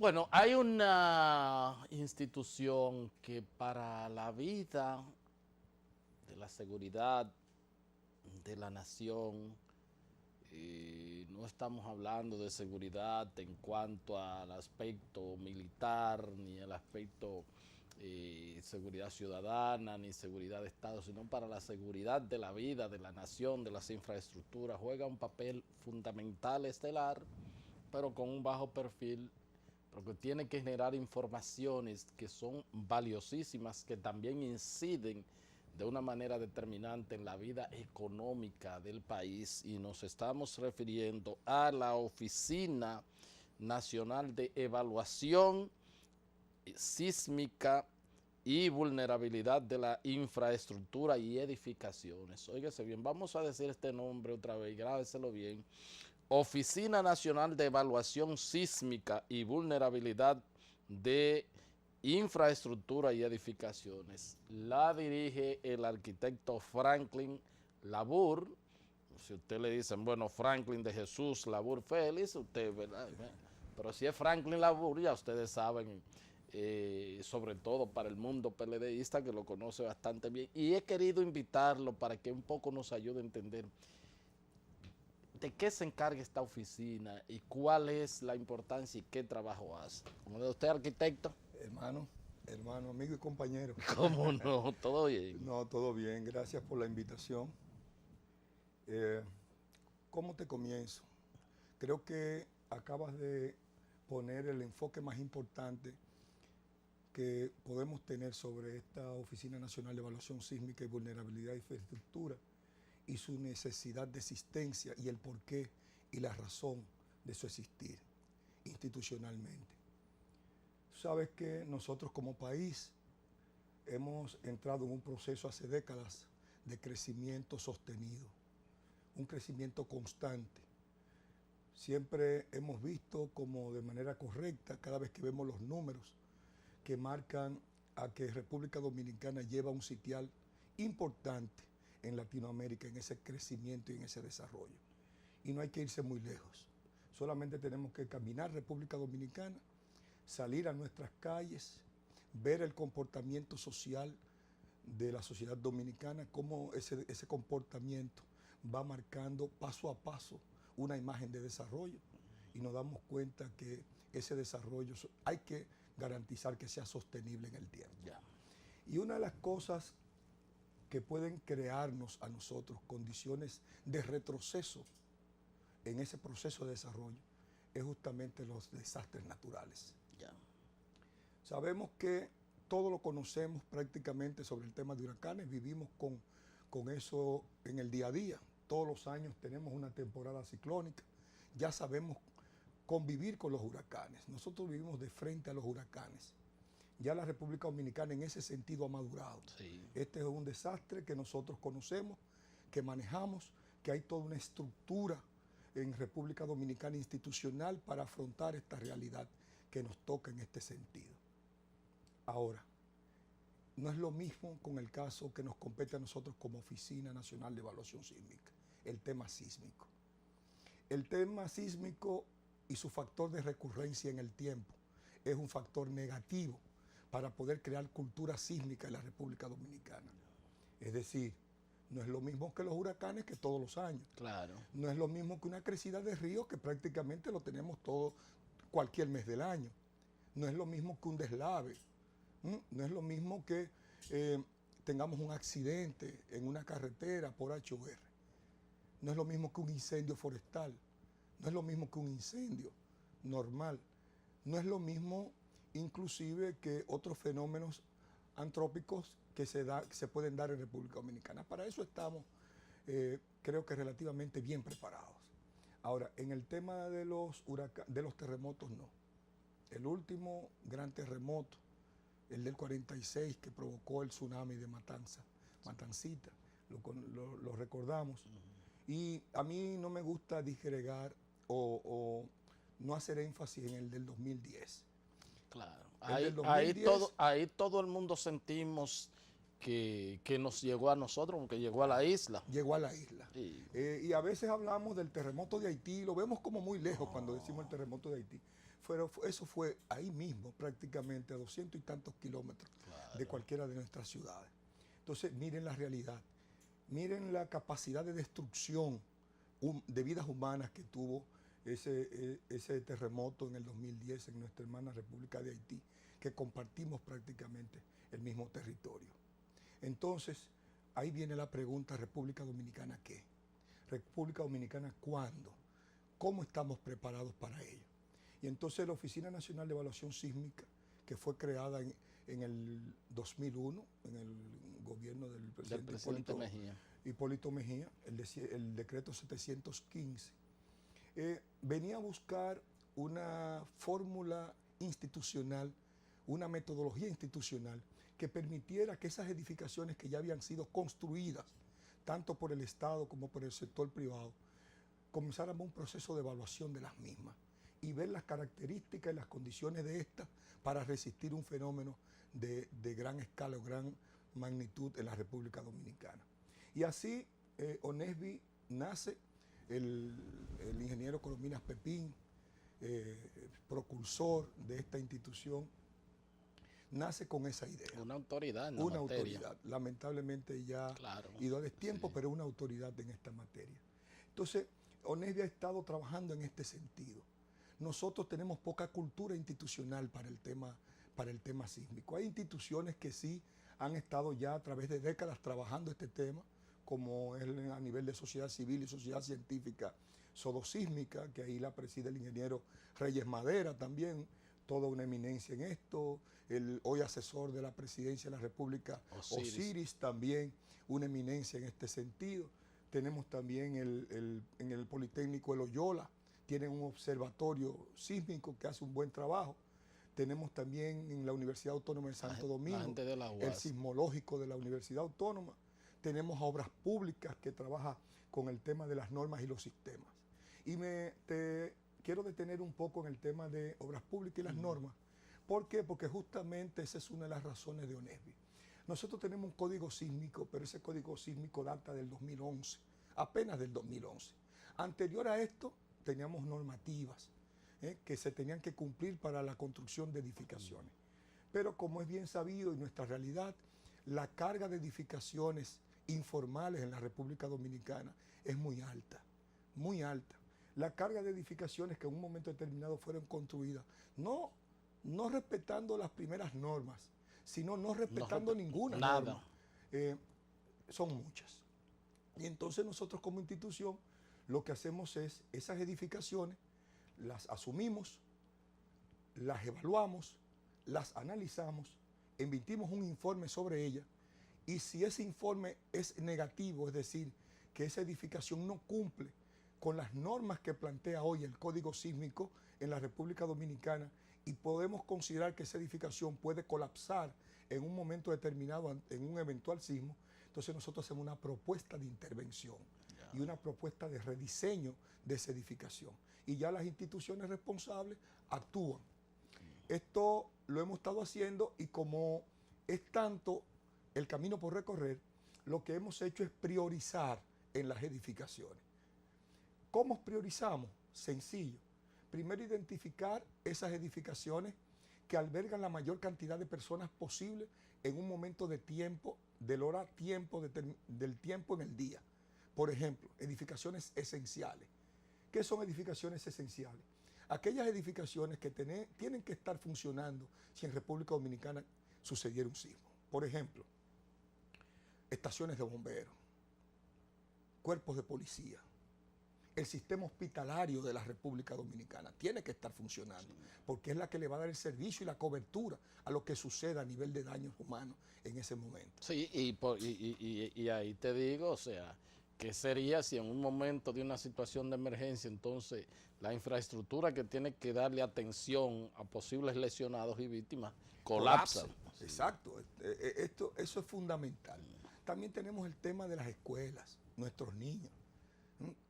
Bueno, hay una institución que para la vida de la seguridad de la nación, no estamos hablando de seguridad en cuanto al aspecto militar, ni el aspecto seguridad ciudadana, ni seguridad de Estado, sino para la seguridad de la vida de la nación, de las infraestructuras, juega un papel fundamental, estelar, pero con un bajo perfil, porque tiene que generar informaciones que son valiosísimas, que también inciden de una manera determinante en la vida económica del país, y nos estamos refiriendo a la Oficina Nacional de Evaluación Sísmica y Vulnerabilidad de la Infraestructura y Edificaciones. Óigase bien, vamos a decir este nombre otra vez, grábeselo bien. Oficina Nacional de Evaluación Sísmica y Vulnerabilidad de Infraestructura y Edificaciones. La dirige el arquitecto Franklin Labour. Si usted le dicen, bueno, Franklin de Jesús Labour Félix, usted, ¿verdad? Pero si es Franklin Labour, ya ustedes saben, sobre todo para el mundo PLDista, que lo conoce bastante bien. Y he querido invitarlo para que un poco nos ayude a entender ¿de qué se encarga esta oficina y cuál es la importancia y qué trabajo hace? ¿Cómo de usted, arquitecto? Hermano, amigo y compañero. ¿Cómo no? ¿Todo bien? No, todo bien, gracias por la invitación. Eh, ¿Cómo te comienzo? Creo que acabas de poner el enfoque más importante que podemos tener sobre esta Oficina Nacional de Evaluación Sísmica y Vulnerabilidad de Infraestructura y su necesidad de existencia y el porqué y la razón de su existir institucionalmente. Sabes que nosotros como país hemos entrado en un proceso hace décadas de crecimiento sostenido, un crecimiento constante. Siempre hemos visto como de manera correcta, cada vez que vemos los números que marcan a que República Dominicana lleva un sitial importante en Latinoamérica, en ese crecimiento y en ese desarrollo. Y no hay que irse muy lejos. Solamente tenemos que caminar República Dominicana, salir a nuestras calles, ver el comportamiento social de la sociedad dominicana, cómo ese comportamiento va marcando paso a paso una imagen de desarrollo, y nos damos cuenta que ese desarrollo hay que garantizar que sea sostenible en el tiempo. Ya. Y una de las cosas que pueden crearnos a nosotros condiciones de retroceso en ese proceso de desarrollo es justamente los desastres naturales. Ya. Sabemos que todo lo conocemos prácticamente sobre el tema de huracanes, vivimos con eso en el día a día. Todos los años tenemos una temporada ciclónica, ya sabemos convivir con los huracanes. Nosotros vivimos de frente a los huracanes. Ya la República Dominicana en ese sentido ha madurado. Sí. Este es un desastre que nosotros conocemos, que manejamos, que hay toda una estructura en República Dominicana institucional para afrontar esta realidad que nos toca en este sentido. Ahora, no es lo mismo con el caso que nos compete a nosotros como Oficina Nacional de Evaluación Sísmica, el tema sísmico. El tema sísmico y su factor de recurrencia en el tiempo es un factor negativo para poder crear cultura sísmica en la República Dominicana. Es decir, no es lo mismo que los huracanes que todos los años. Claro. No es lo mismo que una crecida de ríos que prácticamente lo tenemos todo cualquier mes del año. No es lo mismo que un deslave. No es lo mismo que tengamos un accidente en una carretera por HOR. No es lo mismo que un incendio forestal. No es lo mismo que un incendio normal. No es lo mismo inclusive que otros fenómenos antrópicos que se pueden dar en República Dominicana. Para eso estamos, creo que relativamente bien preparados. Ahora, en el tema de los terremotos, no. El último gran terremoto, el del 46, que provocó el tsunami de Matancita, lo recordamos. Y a mí no me gusta disgregar o no hacer énfasis en el del 2010. Claro. Ahí todo el mundo sentimos que nos llegó a nosotros, porque llegó a la isla. Llegó a la isla. Sí. Y a veces hablamos del terremoto de Haití, lo vemos como muy lejos cuando decimos el terremoto de Haití. eso fue ahí mismo, prácticamente a 200 y tantos kilómetros de cualquiera de nuestras ciudades. Entonces, miren la realidad, miren la capacidad de destrucción de vidas humanas que tuvo ese terremoto en el 2010 en nuestra hermana República de Haití, que compartimos prácticamente el mismo territorio. Entonces, ahí viene la pregunta, ¿República Dominicana qué? ¿República Dominicana cuándo? ¿Cómo estamos preparados para ello? Y entonces la Oficina Nacional de Evaluación Sísmica, que fue creada en el 2001, en el gobierno del presidente Hipólito Mejía, el decreto 715, venía a buscar una fórmula institucional, una metodología institucional que permitiera que esas edificaciones que ya habían sido construidas, tanto por el Estado como por el sector privado, comenzáramos un proceso de evaluación de las mismas y ver las características y las condiciones de estas para resistir un fenómeno de gran escala o gran magnitud en la República Dominicana. Y así ONESBI nace, el ingeniero Corominas Pepín, procursor de esta institución, nace con esa idea. Una autoridad en la materia. Una autoridad. Lamentablemente ya ido a destiempo, pero una autoridad en esta materia. Entonces, ONESBI ha estado trabajando en este sentido. Nosotros tenemos poca cultura institucional para el tema sísmico. Hay instituciones que sí han estado ya a través de décadas trabajando este tema, como es a nivel de sociedad civil y sociedad científica sodosísmica, que ahí la preside el ingeniero Reyes Madera también, toda una eminencia en esto, el hoy asesor de la presidencia de la República, Osiris también, una eminencia en este sentido. Tenemos también en el Politécnico de Loyola, tienen un observatorio sísmico que hace un buen trabajo. Tenemos también en la Universidad Autónoma de Santo Domingo, el sismológico de la Universidad Autónoma. Tenemos Obras Públicas que trabaja con el tema de las normas y los sistemas. Y quiero detener un poco en el tema de Obras Públicas y las normas. ¿Por qué? Porque justamente esa es una de las razones de ONESBI. Nosotros tenemos un código sísmico, pero ese código sísmico data del 2011, apenas del 2011. Anterior a esto, teníamos normativas que se tenían que cumplir para la construcción de edificaciones. Pero como es bien sabido en nuestra realidad, la carga de edificaciones informales en la República Dominicana es muy alta, muy alta. La carga de edificaciones que en un momento determinado fueron construidas, no respetando las primeras normas, sino no respetando ninguna norma, son muchas. Y entonces nosotros como institución lo que hacemos es esas edificaciones, las asumimos, las evaluamos, las analizamos, emitimos un informe sobre ellas y si ese informe es negativo, es decir, que esa edificación no cumple con las normas que plantea hoy el Código Sísmico en la República Dominicana y podemos considerar que esa edificación puede colapsar en un momento determinado en un eventual sismo, entonces nosotros hacemos una propuesta de intervención y una propuesta de rediseño de esa edificación. Y ya las instituciones responsables actúan. Esto lo hemos estado haciendo y como es tanto el camino por recorrer, lo que hemos hecho es priorizar en las edificaciones. ¿Cómo priorizamos? Sencillo. Primero, identificar esas edificaciones que albergan la mayor cantidad de personas posible en un momento de tiempo, del tiempo en el día. Por ejemplo, edificaciones esenciales. ¿Qué son edificaciones esenciales? Aquellas edificaciones que tienen que estar funcionando si en República Dominicana sucediera un sismo. Por ejemplo, estaciones de bomberos, cuerpos de policía, el sistema hospitalario de la República Dominicana tiene que estar funcionando, porque es la que le va a dar el servicio y la cobertura a lo que suceda a nivel de daños humanos en ese momento. Sí, y ahí te digo, o sea, ¿qué sería si en un momento de una situación de emergencia, entonces la infraestructura que tiene que darle atención a posibles lesionados y víctimas colapsa? Exacto, eso es fundamental. También tenemos el tema de las escuelas, nuestros niños.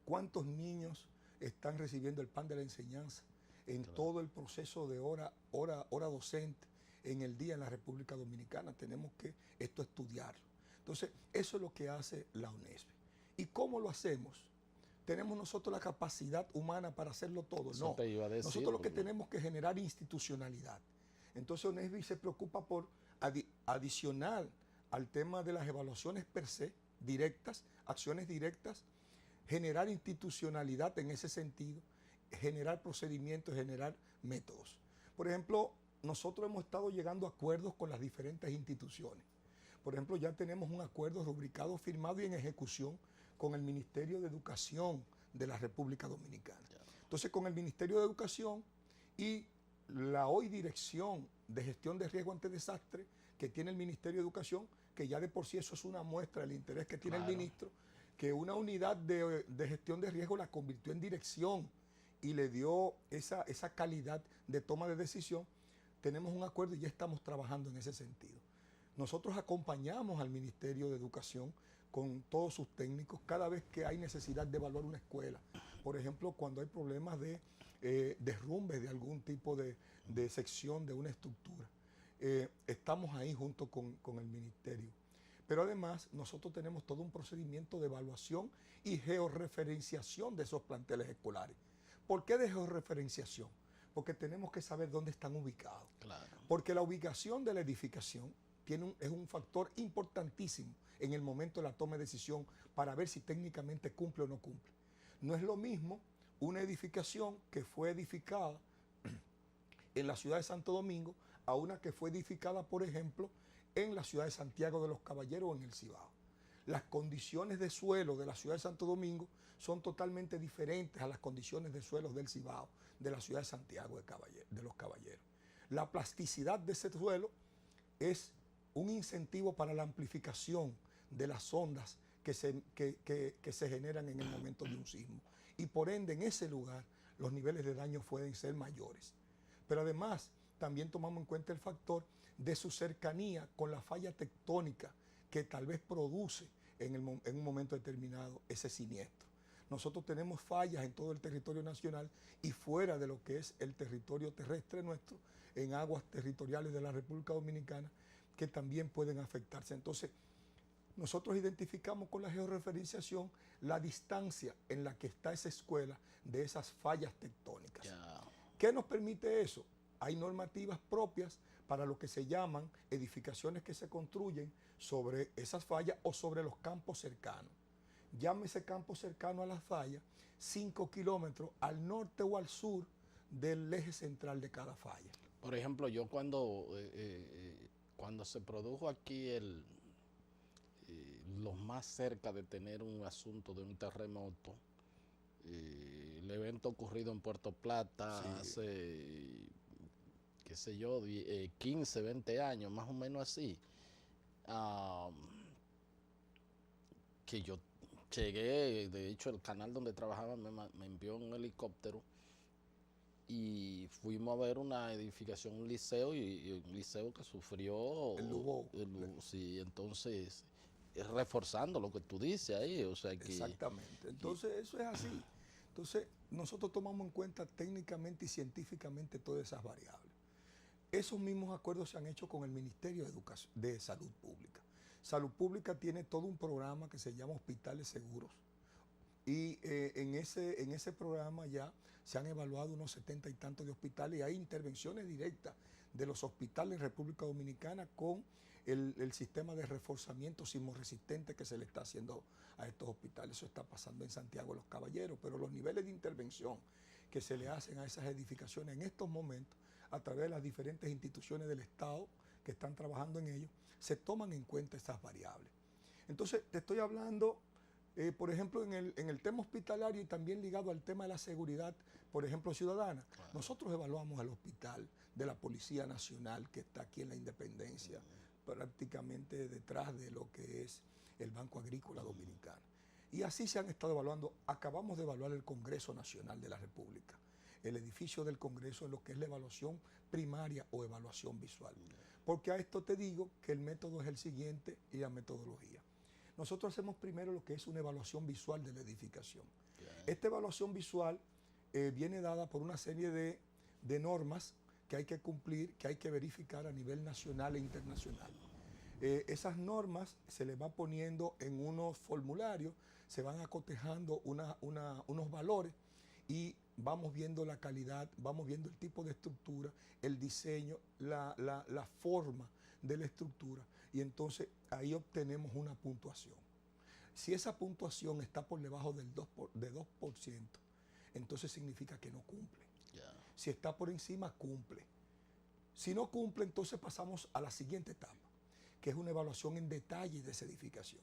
¿Cuántos niños están recibiendo el pan de la enseñanza en todo el proceso de hora docente en el día en la República Dominicana? Tenemos que estudiarlo. Entonces, eso es lo que hace la ONESBI. ¿Y cómo lo hacemos? ¿tenemos nosotros la capacidad humana para hacerlo todo? Eso No. te iba a decir, Nosotros lo que porque- tenemos que generar institucionalidad. Entonces ONESBI se preocupa por adicionar al tema de las evaluaciones per se, directas, acciones directas, generar institucionalidad en ese sentido, generar procedimientos, generar métodos. Por ejemplo, nosotros hemos estado llegando a acuerdos con las diferentes instituciones. Por ejemplo, ya tenemos un acuerdo rubricado, firmado y en ejecución con el Ministerio de Educación de la República Dominicana. Entonces, con el Ministerio de Educación y la hoy Dirección de Gestión de Riesgo ante Desastre que tiene el Ministerio de Educación, que ya de por sí eso es una muestra del interés que tiene Claro. el ministro, que una unidad de gestión de riesgo la convirtió en dirección y le dio esa calidad de toma de decisión. Tenemos un acuerdo y ya estamos trabajando en ese sentido. Nosotros acompañamos al Ministerio de Educación con todos sus técnicos cada vez que hay necesidad de evaluar una escuela. Por ejemplo, cuando hay problemas de derrumbes de algún tipo de sección de una estructura. Estamos ahí junto con el Ministerio. Pero además nosotros tenemos todo un procedimiento de evaluación y georreferenciación de esos planteles escolares. ¿Por qué de georreferenciación? Porque tenemos que saber dónde están ubicados. Claro. Porque la ubicación de la edificación es un factor importantísimo en el momento de la toma de decisión para ver si técnicamente cumple o no cumple. No es lo mismo una edificación que fue edificada en la ciudad de Santo Domingo a una que fue edificada, por ejemplo, en la ciudad de Santiago de los Caballeros o en el Cibao. Las condiciones de suelo de la ciudad de Santo Domingo son totalmente diferentes a las condiciones de suelos del Cibao, de la ciudad de Santiago de los Caballeros. La plasticidad de ese suelo es un incentivo para la amplificación de las ondas que se generan en el momento de un sismo. Y por ende, en ese lugar, los niveles de daño pueden ser mayores. Pero además, también tomamos en cuenta el factor de su cercanía con la falla tectónica que tal vez produce en un momento determinado ese siniestro. Nosotros tenemos fallas en todo el territorio nacional y fuera de lo que es el territorio terrestre nuestro, en aguas territoriales de la República Dominicana, que también pueden afectarse. Entonces, nosotros identificamos con la georreferenciación la distancia en la que está esa escuela de esas fallas tectónicas. Ya. ¿Qué nos permite eso? Hay normativas propias para lo que se llaman edificaciones que se construyen sobre esas fallas o sobre los campos cercanos. Llámese campo cercano a las fallas, 5 kilómetros al norte o al sur del eje central de cada falla. Por ejemplo, yo cuando se produjo aquí los más cerca de tener un asunto de un terremoto, el evento ocurrido en Puerto Plata Sí. hace, qué sé yo, 15, 20 años, más o menos así, que yo llegué, de hecho el canal donde trabajaba me envió un helicóptero y fuimos a ver una edificación, un liceo, y un liceo que sufrió El Lubó. Sí, entonces reforzando lo que tú dices ahí, o sea que Exactamente. Entonces, eso es así. Entonces, nosotros tomamos en cuenta técnicamente y científicamente todas esas variables. Esos mismos acuerdos se han hecho con el Ministerio de Salud Pública. Salud Pública tiene todo un programa que se llama Hospitales Seguros. Y en ese programa ya se han evaluado unos 70 y tantos de hospitales y hay intervenciones directas de los hospitales en República Dominicana con el sistema de reforzamiento sismorresistente que se le está haciendo a estos hospitales. Eso está pasando en Santiago de los Caballeros, pero los niveles de intervención que se le hacen a esas edificaciones en estos momentos, a través de las diferentes instituciones del Estado que están trabajando en ello, se toman en cuenta esas variables. Entonces, te estoy hablando, por ejemplo, en el tema hospitalario y también ligado al tema de la seguridad, por ejemplo, ciudadana. Claro. Nosotros evaluamos el hospital de la Policía Nacional que está aquí en la Independencia, prácticamente detrás de lo que es el Banco Agrícola Dominicano. Y así se han estado evaluando. Acabamos de evaluar el Congreso Nacional de la República, el edificio del Congreso, en lo que es la evaluación primaria o evaluación visual. Porque a esto te digo que el método es el siguiente y la metodología. Nosotros hacemos primero lo que es una evaluación visual de la edificación. Esta evaluación visual viene dada por una serie de normas que hay que cumplir, que hay que verificar a nivel nacional e internacional. Esas normas se les va poniendo en unos formularios, se van acotejando unos valores y vamos viendo la calidad, vamos viendo el tipo de estructura, el diseño, la forma de la estructura, y entonces ahí obtenemos una puntuación. Si esa puntuación está por debajo del 2%, entonces significa que no cumple. Yeah. Si está por encima, cumple. Si no cumple, entonces pasamos a la siguiente etapa, que es una evaluación en detalle de esa edificación.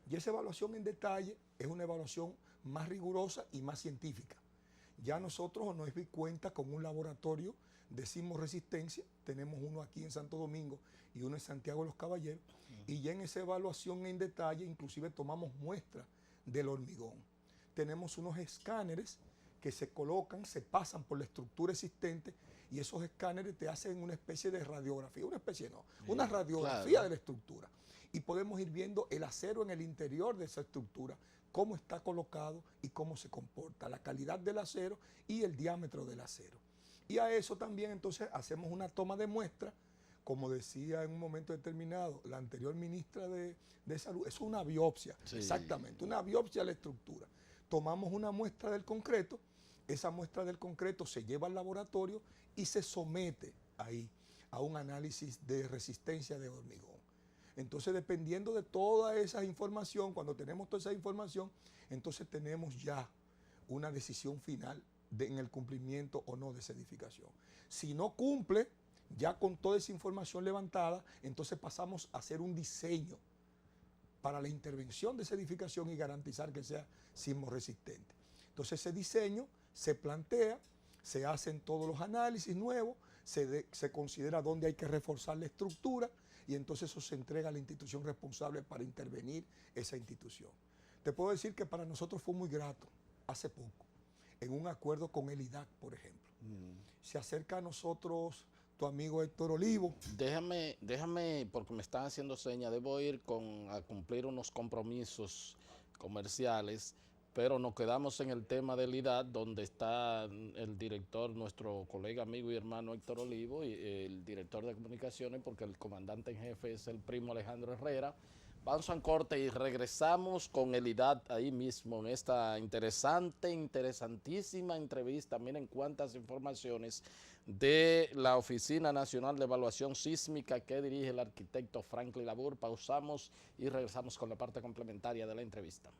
Y esa evaluación en detalle es una evaluación más rigurosa y más científica. Ya nosotros nos dimos cuenta con un laboratorio de sismo resistencia, tenemos uno aquí en Santo Domingo y uno en Santiago de los Caballeros, y ya en esa evaluación en detalle inclusive tomamos muestras del hormigón. Tenemos unos escáneres que se colocan, se pasan por la estructura existente, y esos escáneres te hacen una especie de radiografía, una radiografía claro, de la estructura. Y podemos ir viendo el acero en el interior de esa estructura, cómo está colocado y cómo se comporta, la calidad del acero y el diámetro del acero. Y a eso también entonces hacemos una toma de muestra, como decía en un momento determinado la anterior ministra de Salud, es una biopsia, sí. Exactamente, una biopsia de la estructura. Tomamos una muestra del concreto, esa muestra del concreto se lleva al laboratorio y se somete ahí a un análisis de resistencia de hormigón. Entonces, dependiendo de toda esa información, cuando tenemos toda esa información, entonces tenemos ya una decisión final en el cumplimiento o no de esa edificación. Si no cumple, ya con toda esa información levantada, entonces pasamos a hacer un diseño para la intervención de esa edificación y garantizar que sea sismo resistente. Entonces ese diseño se plantea, se hacen todos los análisis nuevos, se considera dónde hay que reforzar la estructura, y entonces eso se entrega a la institución responsable para intervenir esa institución. Te puedo decir que para nosotros fue muy grato, hace poco, en un acuerdo con el IDAC, por ejemplo. Se acerca a nosotros tu amigo Héctor Olivo. Déjame, porque me están haciendo señas, debo ir a cumplir unos compromisos comerciales, pero nos quedamos en el tema del IDAD, donde está el director, nuestro colega, amigo y hermano Héctor Olivo, y el director de comunicaciones, porque el comandante en jefe es el primo Alejandro Herrera. Vamos a un corte y regresamos con el IDAD ahí mismo, en esta interesantísima entrevista. Miren cuántas informaciones de la Oficina Nacional de Evaluación Sísmica que dirige el arquitecto Franklin Labur. Pausamos y regresamos con la parte complementaria de la entrevista.